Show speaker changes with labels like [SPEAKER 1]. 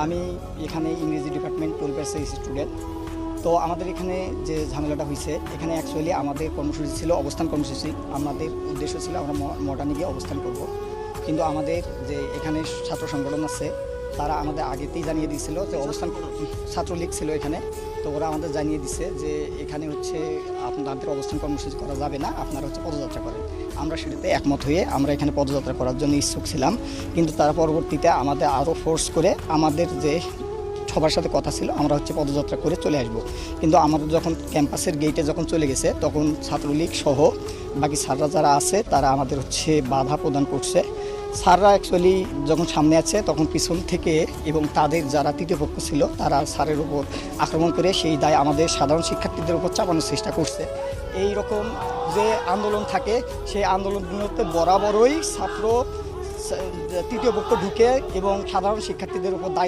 [SPEAKER 1] আমি এখানে ইংরেজি ডিপার্টমেন্ট 12 ব্যাচের স্টুডেন্ট। তো আমাদের এখানে যে ঝামেলাটা হয়েছে, এখানে অ্যাকচুয়ালি আমাদের কর্মসূচি ছিল অবস্থান কর্মসূচি। আমাদের উদ্দেশ্য ছিল আমরা মডার্নে গিয়ে অবস্থান করব, কিন্তু আমাদের যে এখানে ছাত্র সংগঠন আছে তারা আমাদের আগেতেই জানিয়ে দিয়েছিল যে অবস্থান ছাত্রলীগ ছিল এখানে। তো ওরা আমাদের জানিয়ে দিছে যে এখানে হচ্ছে আপনাদের অবস্থান কর্মসূচি করা যাবে না, আপনারা হচ্ছে পদযাত্রা করেন। আমরা সেটাতে একমত হয়ে আমরা এখানে পদযাত্রা করার জন্য ইচ্ছুক ছিলাম, কিন্তু তারা পরবর্তীতে আমাদের আরও ফোর্স করে আমাদের যে সবার সাথে কথা ছিল আমরা হচ্ছে পদযাত্রা করে চলে আসব। কিন্তু আমাদের যখন ক্যাম্পাসের গেটে যখন চলে গেছে তখন ছাত্রলীগ সহ বাকি স্যাররা যারা আছে তারা আমাদের হচ্ছে বাধা প্রদান করছে। স্যাররা অ্যাকচুয়ালি যখন সামনে আছে তখন পিছন থেকে এবং তাদের যারা তৃতীয় পক্ষ ছিল তারা স্যারের উপর আক্রমণ করে সেই দায় আমাদের সাধারণ শিক্ষার্থীদের উপর চাপানোর চেষ্টা করছে। এই রকম যে আন্দোলন থাকে সেই আন্দোলনগুলোতে বরাবরই তৃতীয় পক্ষ ঢুকে এবং সাধারণ শিক্ষার্থীদের উপর দায়